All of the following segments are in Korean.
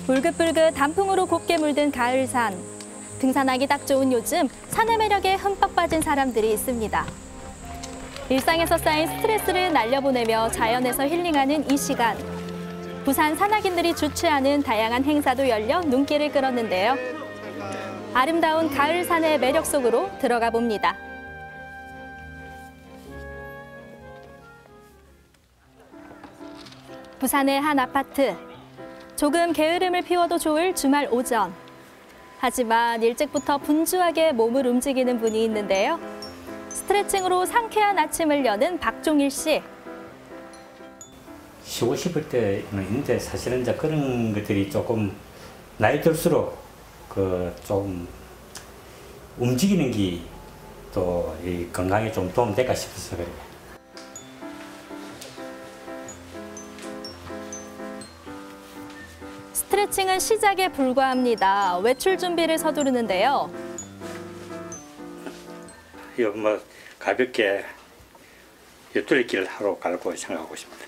울긋불긋 단풍으로 곱게 물든 가을산. 등산하기 딱 좋은 요즘 산의 매력에 흠뻑 빠진 사람들이 있습니다. 일상에서 쌓인 스트레스를 날려보내며 자연에서 힐링하는 이 시간. 부산 산악인들이 주최하는 다양한 행사도 열려 눈길을 끌었는데요. 아름다운 가을산의 매력 속으로 들어가 봅니다. 부산의 한 아파트. 조금 게으름을 피워도 좋을 주말 오전. 하지만 일찍부터 분주하게 몸을 움직이는 분이 있는데요. 스트레칭으로 상쾌한 아침을 여는 박종일 씨. 쉬고 싶을 때는 있는데 사실은 이제 그런 것들이 조금 나이 들수록 좀 움직이는 게 또 이 건강에 좀 도움 될까 싶어서 그래요. 스트레칭은 시작에 불과합니다. 외출 준비를 서두르는데요. 이거 뭐 가볍게 옆돌리기를 하러 가려고 생각하고 있습니다.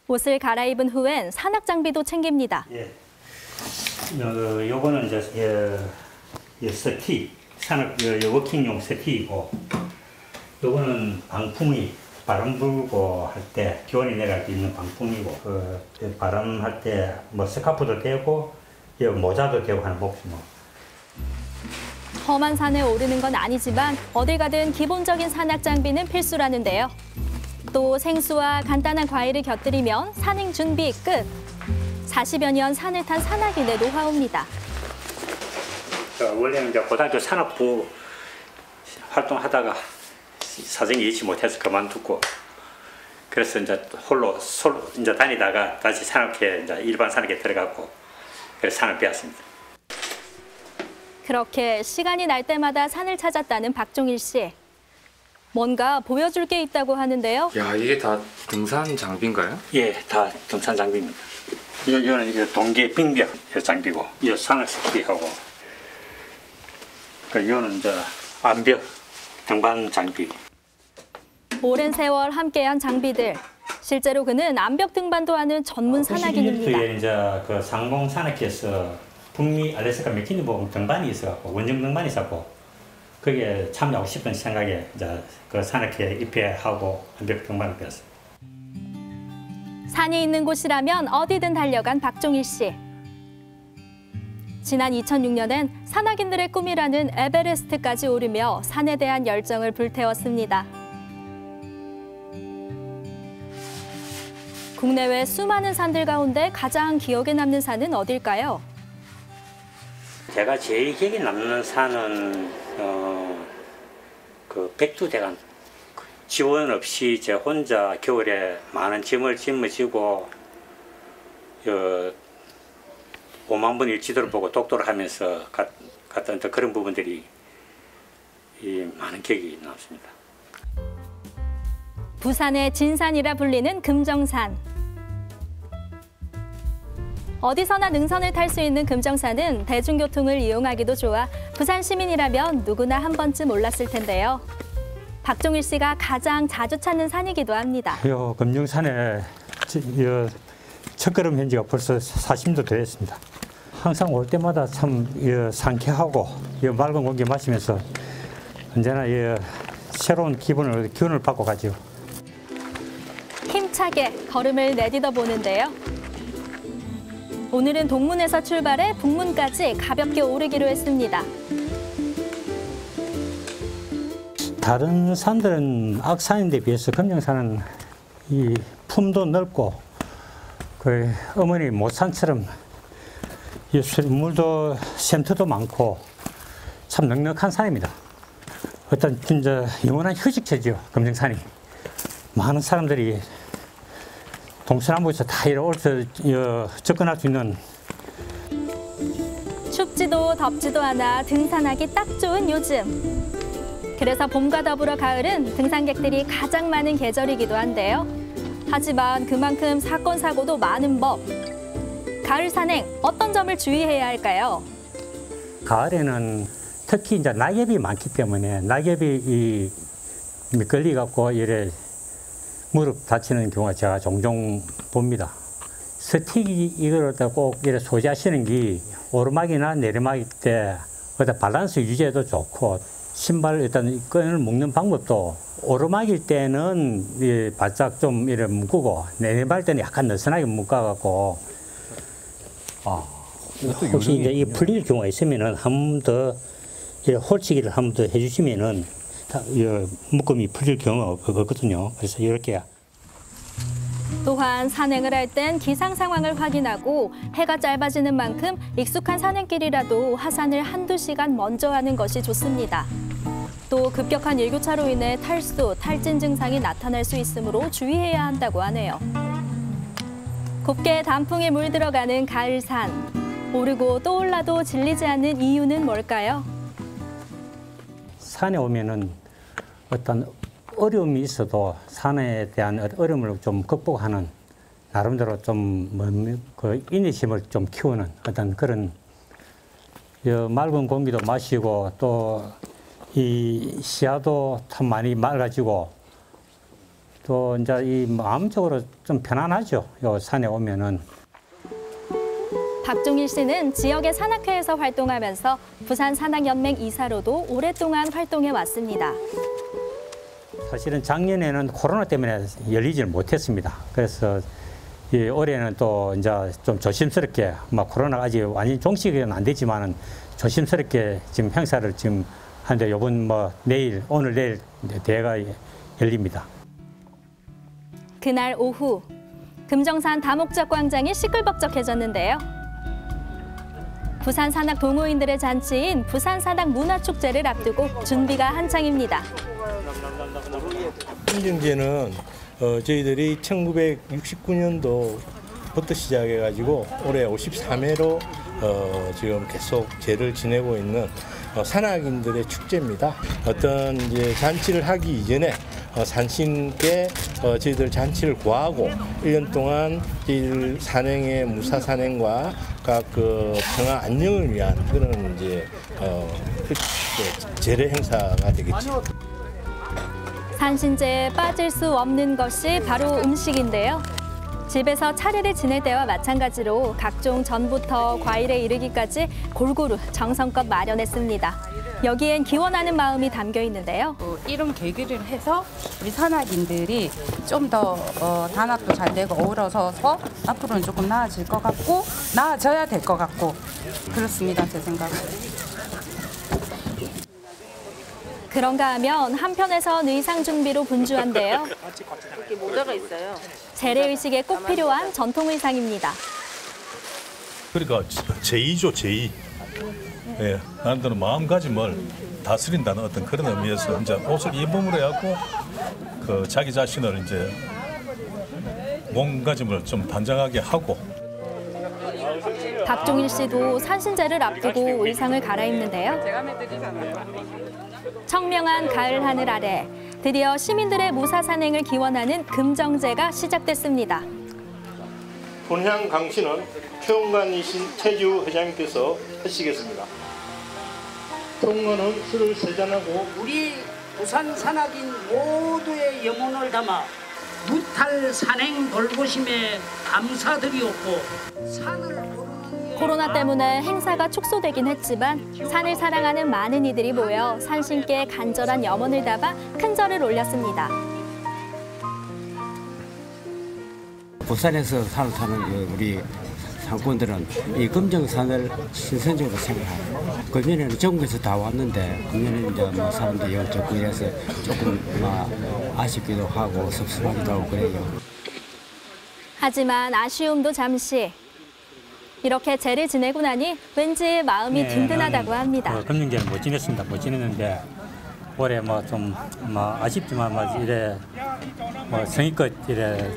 옷을 갈아입은 후엔 산악 장비도 챙깁니다. 예. 요거는 이제 스틱, 산악 워킹용 스틱이고, 요거는 방풍이 바람 불고 할 때 기온이 내려갈 때 입는 방풍이고, 바람 할 때 뭐 스카프도 되고, 모자도 되고 하는 목숨. 험한 산에 오르는 건 아니지만 어딜 가든 기본적인 산악 장비는 필수라는데요. 또 생수와 간단한 과일을 곁들이면 산행 준비 끝. 40여 년 산을 탄 산악인의 노하우입니다. 원래는 이제 고등학교 산악부 활동하다가 사정이 일치 못해서 그만두고, 그래서 이제 홀로 이제 다니다가 다시 산악회 이제 일반 산악회 들어가고, 그래서 산을 배웠습니다. 그렇게 시간이 날 때마다 산을 찾았다는 박종일 씨. 뭔가 보여줄 게 있다고 하는데요. 야, 이게 다 등산 장비인가요? 예, 다 등산 장비입니다. 이거는 이제 동계 빙벽 장비고, 이 산악 스키하고, 이거는 이제 암벽 등반 장비. 오랜 세월 함께한 장비들. 실제로 그는 암벽 등반도 하는 전문 산악인입니다. 92년도에 이제 그 상공 산악회에서 북미 알래스카 맥키니보 등반이 있어갖고 원정 등반이 있었고, 거기에 참여하고 싶은 생각에 이제 그 산악회에 입회하고 암벽 등반을 배웠어요. 산이 있는 곳이라면 어디든 달려간 박종일 씨. 지난 2006년엔 산악인들의 꿈이라는 에베레스트까지 오르며 산에 대한 열정을 불태웠습니다. 국내외 수많은 산들 가운데 가장 기억에 남는 산은 어딜까요? 제가 제일 기억에 남는 산은 그 백두대간. 지원 없이 제 혼자 겨울에 많은 짐을 짊어지고 5만 분 일지도를 보고 독도를 하면서 갔던 그런 부분들이 많은 기억이 남습니다. 부산의 진산이라 불리는 금정산. 어디서나 능선을 탈 수 있는 금정산은 대중교통을 이용하기도 좋아 부산 시민이라면 누구나 한 번쯤 올랐을 텐데요. 박종일 씨가 가장 자주 찾는 산이기도 합니다. 요 금정산에 첫걸음 한 지가 벌써 40년도 되었습니다. 항상 올 때마다 참 상쾌하고 맑은 공기 마시면서 언제나 새로운 기운을 받고 가죠. 힘차게 걸음을 내딛어 보는데요. 오늘은 동문에서 출발해 북문까지 가볍게 오르기로 했습니다. 다른 산들은 악산인데 비해서 금정산은 이 품도 넓고 그 어머니 모산처럼 물도 샘터도 많고 참 넉넉한 산입니다. 어떤 진짜 영원한 휴식처죠, 금정산이. 많은 사람들이 동서남북에서 다 접근할 수 있는. 춥지도 덥지도 않아 등산하기 딱 좋은 요즘. 그래서 봄과 더불어 가을은 등산객들이 가장 많은 계절이기도 한데요. 하지만 그만큼 사건, 사고도 많은 법. 가을 산행, 어떤 점을 주의해야 할까요? 가을에는 특히 이제 낙엽이 많기 때문에 낙엽이 미끌리 갖고 이래 무릎 다치는 경우가 제가 종종 봅니다. 스틱이 이걸 꼭 이렇게 소지하시는 게 오르막이나 내리막 때 밸런스 유지에도 좋고 신발 일단 끈을 묶는 방법도 오르막일 때는 바짝 좀 이렇게 묶고 내리막 때는 약간 느슨하게 묶어갖고 혹시 이제 이 풀릴 경우가 있으면은 한 번 더 홀치기를 한 번 더 해주시면은 묶음이 풀릴 경우가 없거든요. 그래서 이렇게. 또한 산행을 할 땐 기상 상황을 확인하고 해가 짧아지는 만큼 익숙한 산행길이라도 하산을 한두 시간 먼저 하는 것이 좋습니다. 또 급격한 일교차로 인해 탈수, 탈진 증상이 나타날 수 있으므로 주의해야 한다고 하네요. 곱게 단풍에 물들어가는 가을산. 오르고 또 올라도 질리지 않는 이유는 뭘까요? 산에 오면은 어떤 어려움이 있어도 산에 대한 어려움을 좀 극복하는 나름대로 좀 그 인내심을 좀 키우는 어떤 그런 맑은 공기도 마시고 또 이 시야도 참 많이 맑아지고 또 이제 이 마음적으로 좀 편안하죠. 요 산에 오면은. 박종일 씨는 지역의 산악회에서 활동하면서 부산 산악연맹 이사로도 오랫동안 활동해 왔습니다. 사실은 작년에는 코로나 때문에 열리지를 못했습니다. 그래서 올해는 또 이제 좀 조심스럽게, 코로나가 아직 완전 종식은 안 되지만은 조심스럽게 지금 행사를 지금 하는데 요번 내일, 오늘 내일 대회가 열립니다. 그날 오후 금정산 다목적 광장이 시끌벅적해졌는데요. 부산 산악 동호인들의 잔치인 부산 산악 문화축제를 앞두고 준비가 한창입니다. 인증제는 저희들이 1969년도부터 시작해가지고 올해 53회로 지금 계속 제를 지내고 있는 산악인들의 축제입니다. 어떤 이제 잔치를 하기 이전에 산신께 저희들 잔치를 구하고 1년 동안 저희들 산행의 무사 산행과 각 평화 안녕을 위한 그런 이제 제례 행사가 되겠죠. 산신제에 빠질 수 없는 것이 바로 음식인데요. 집에서 차례를 지낼 때와 마찬가지로 각종 전부터 과일에 이르기까지 골고루 정성껏 마련했습니다. 여기엔 기원하는 마음이 담겨 있는데요. 이런 계기를 해서 우리 산악인들이 좀 더 단합도 잘 되고 어우러져서 앞으로는 조금 나아질 것 같고 나아져야 될 것 같고 그렇습니다, 제 생각은. 그런가 하면 한편에선 의상 준비로 분주한데요. 이렇게 모자가 있어요. 재래의식에 꼭 필요한 전통 의상입니다. 그러니까 제2죠, 제2. 예, 나름대로 마음가짐을 다스린다는 어떤 그런 의미에서 이제 옷을 입음으로 해갖고 그 자기 자신을 이제 몸가짐을 좀 단정하게 하고. 박종일 씨도 산신제를 앞두고 의상을 갈아입는데요. 청명한 가을 하늘 아래 드디어 시민들의 무사 산행을 기원하는 금정제가 시작됐습니다. 본향 강신은 최원관이신 최주 회장님께서 하시겠습니다. 통과는 술을 세 잔하고 우리 부산 산악인 모두의 영혼을 담아 무탈 산행 돌보심에 감사드리옵고 산을 오르는 코로나 때문에 행사가 축소되긴 했지만 산을 사랑하는 많은 이들이 모여 산신께 간절한 염원을 담아 큰 절을 올렸습니다. 부산에서 산을 타는 우리 상권들은 이 금정산을 신선적으로 생각하고 금년에는 전국에서 다 왔는데 금년에는 이제 사람들이 여기 접근해서 조금 아쉽기도 하고 섭섭하기도 하고 그래요. 하지만 아쉬움도 잠시. 이렇게 제를 지내고 나니 왠지 마음이 든든하다고 합니다. 금년제는 못 지냈습니다. 못 지냈는데 올해 좀 아쉽지만 이래 성의껏 이래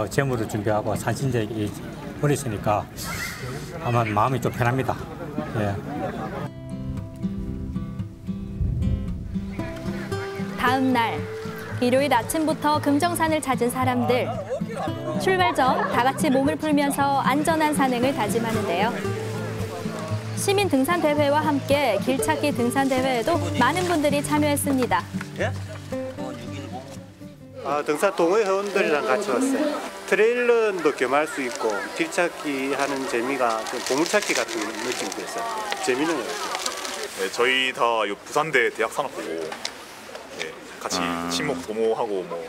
재물을 준비하고 산신제 버렸으니까 아마 마음이 좀 편합니다. 예. 다음 날 일요일 아침부터 금정산을 찾은 사람들. 출발 전 다 같이 몸을 풀면서 안전한 산행을 다짐하는데요. 시민 등산 대회와 함께 길찾기 등산 대회에도 많은 분들이 참여했습니다. 등산 동호회 회원들이랑 같이 왔어요. 트레일런도 겸할 수 있고 길찾기 하는 재미가 좀 보물찾기 같은 느낌이 있어요. 재미는 것 같아요. 네, 저희 다 부산대 대학산업고고 네, 같이 친목 도모하고 뭐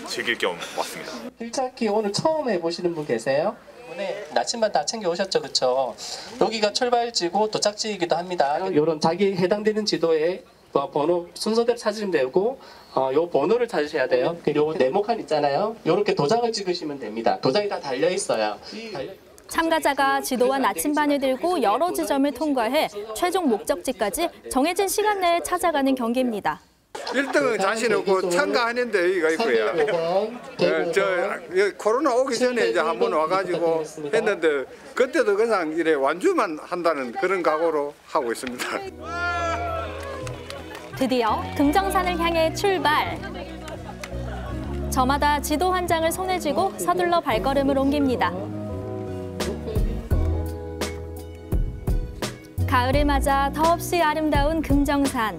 즐길 겸 왔습니다. 길찾기 오늘 처음 해보시는 분 계세요? 네, 나침반 다 챙겨 오셨죠, 그렇죠? 여기가 출발지고 도착지이기도 합니다. 이런 자기 해당되는 지도에 번호 순서대로 찾으시면 되고, 요 번호를 찾으셔야 돼요. 요 네모칸 있잖아요. 요렇게 도장을 찍으시면 됩니다. 도장이 다 달려 있어요. 참가자가 지도와 나침반을 들고 여러 지점을 통과해 최종 목적지까지 정해진 시간 내에 찾아가는 경기입니다. 1등은 자신 없고 참가하는데 여기가 있고요. 코로나 오기 전에 이제 한번 와가지고 했는데 그때도 그냥 이래 완주만 한다는 그런 각오로 하고 있습니다. 드디어 금정산을 향해 출발. 저마다 지도 한 장을 손에 쥐고 서둘러 발걸음을 옮깁니다. 가을을 맞아 더없이 아름다운 금정산.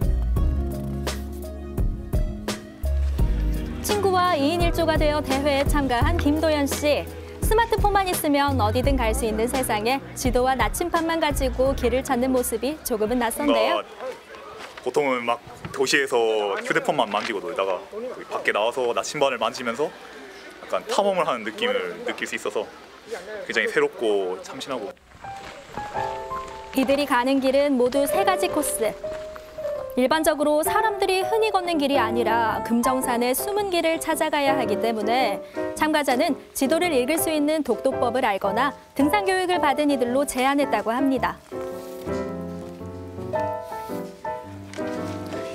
친구와 2인 1조가 되어 대회에 참가한 김도연 씨. 스마트폰만 있으면 어디든 갈 수 있는 세상에 지도와 나침반만 가지고 길을 찾는 모습이 조금은 낯선데요. 보통은 막 도시에서 휴대폰만 만지고 놀다가 밖에 나와서 나침반을 만지면서 약간 탐험을 하는 느낌을 느낄 수 있어서 굉장히 새롭고 참신하고. 이들이 가는 길은 모두 3가지 코스. 일반적으로 사람들이 흔히 걷는 길이 아니라 금정산의 숨은 길을 찾아가야 하기 때문에 참가자는 지도를 읽을 수 있는 독도법을 알거나 등산 교육을 받은 이들로 제한했다고 합니다.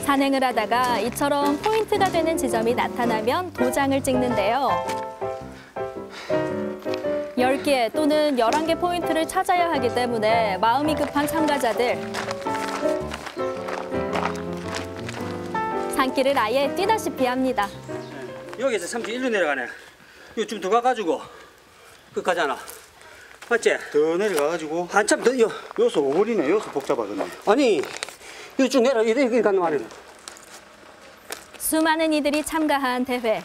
산행을 하다가 이처럼 포인트가 되는 지점이 나타나면 도장을 찍는데요. 10개 또는 11개 포인트를 찾아야 하기 때문에 마음이 급한 참가자들. 산길을 아예 뛰다시피 합니다. 여기서 31로 내려가네. 이거 좀 더 가가지고 끝까지 하나. 맞지? 더 내려가가지고 한참 더 여기서 오거리네. 여기서 복잡하겠네. 아니 이거 쭉 내려 이렇게 가는 말이야. 수많은 이들이 참가한 대회.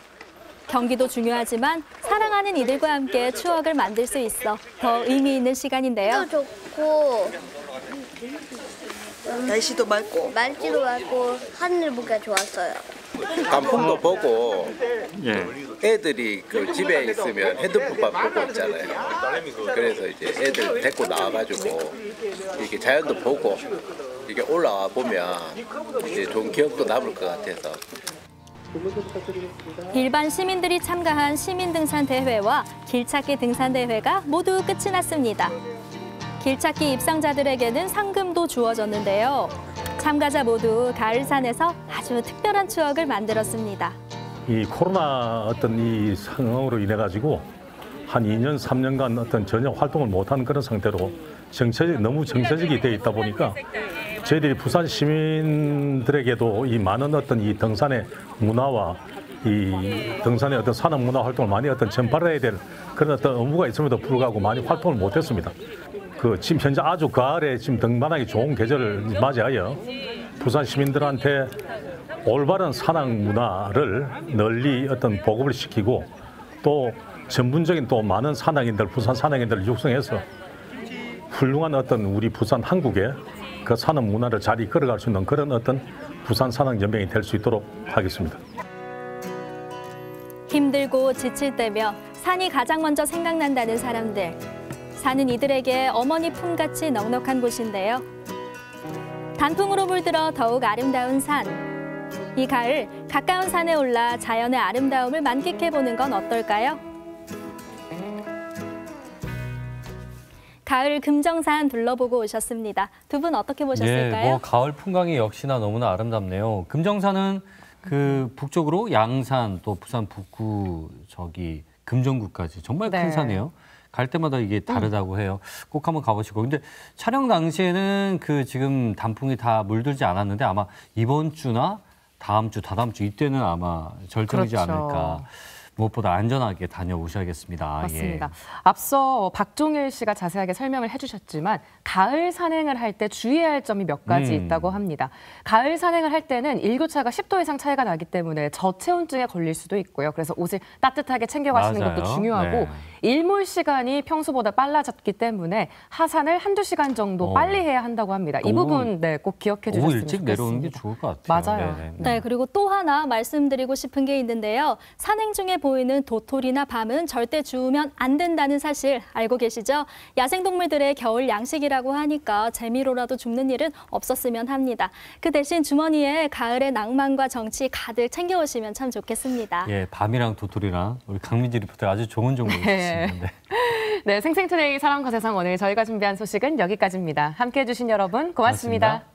경기도 중요하지만 사랑하는 이들과 함께 추억을 만들 수 있어 더 의미 있는 시간인데요. 좋고 날씨도 맑고 하늘 보기가 좋았어요. 단풍도 보고 애들이 그 집에 있으면 핸드폰만 보고 있잖아요. 그래서 이제 애들 데리고 나와가지고 이렇게 자연도 보고 이게 올라와 보면 이제 좋은 기억도 남을 것 같아서. 일반 시민들이 참가한 시민등산 대회와 길찾기 등산 대회가 모두 끝이 났습니다. 길찾기 입상자들에게는 상금도 주어졌는데요. 참가자 모두 가을산에서 아주 특별한 추억을 만들었습니다. 이 코로나 어떤 이 상황으로 인해 가지고 한 2년, 3년간 어떤 전혀 활동을 못한 그런 상태로 너무 정체적이 돼 있다 보니까 저희들이 부산 시민들에게도 이 많은 어떤 이 등산의 문화와 이 등산의 어떤 산업 문화 활동을 많이 어떤 전파해야 될 그런 어떤 의무가 있음에도 불구하고 많이 활동을 못했습니다. 지금 현재 아주 가을에 지금 등반하기 좋은 계절을 맞이하여 부산 시민들한테 올바른 산악 문화를 널리 어떤 보급을 시키고 또 전문적인 또 많은 산악인들, 부산 산악인들을 육성해서 훌륭한 어떤 우리 부산 한국의 그 산업 문화를 잘 이끌어갈 수 있는 그런 어떤 부산 산악연맹이 될 수 있도록 하겠습니다. 힘들고 지칠 때며 산이 가장 먼저 생각난다는 사람들. 산은 이들에게 어머니 품같이 넉넉한 곳인데요. 단풍으로 물들어 더욱 아름다운 산. 이 가을 가까운 산에 올라 자연의 아름다움을 만끽해보는 건 어떨까요? 가을 금정산 둘러보고 오셨습니다. 두 분 어떻게 보셨을까요? 가을 풍광이 역시나 너무나 아름답네요. 금정산은 그 북쪽으로 양산 또 부산 북구 금정구까지 정말 큰 산이에요. 갈 때마다 이게 다르다고 해요. 꼭 한번 가보시고. 근데 촬영 당시에는 지금 단풍이 다 물들지 않았는데 아마 이번 주나 다다음 주 이때는 아마 절정이지 않을까. 무엇보다 안전하게 다녀오셔야겠습니다. 맞습니다. 예. 앞서 박종일 씨가 자세하게 설명을 해주셨지만 가을 산행을 할 때 주의해야 할 점이 몇 가지 있다고 합니다. 가을 산행을 할 때는 일교차가 10도 이상 차이가 나기 때문에 저체온증에 걸릴 수도 있고요. 그래서 옷을 따뜻하게 챙겨가시는 맞아요. 것도 중요하고 네. 일몰 시간이 평소보다 빨라졌기 때문에 하산을 한두 시간 정도 빨리 해야 한다고 합니다. 이 부분 네, 꼭 기억해 주셨으면 일찍 좋겠습니다. 내려오는 게 좋을 것 같아요. 맞아요. 네네. 네, 그리고 또 하나 말씀드리고 싶은 게 있는데요. 산행 중에 보이는 도토리나 밤은 절대 주우면 안 된다는 사실 알고 계시죠? 야생동물들의 겨울 양식이라고 하니까 재미로라도 줍는 일은 없었으면 합니다. 그 대신 주머니에 가을의 낭만과 정치 가득 챙겨오시면 참 좋겠습니다. 예, 밤이랑 도토리랑 우리 강민지 리포터 아주 좋은 정보 주셨습니다. 네, 생생투데이 사람과 세상 오늘 저희가 준비한 소식은 여기까지입니다. 함께해 주신 여러분 고맙습니다.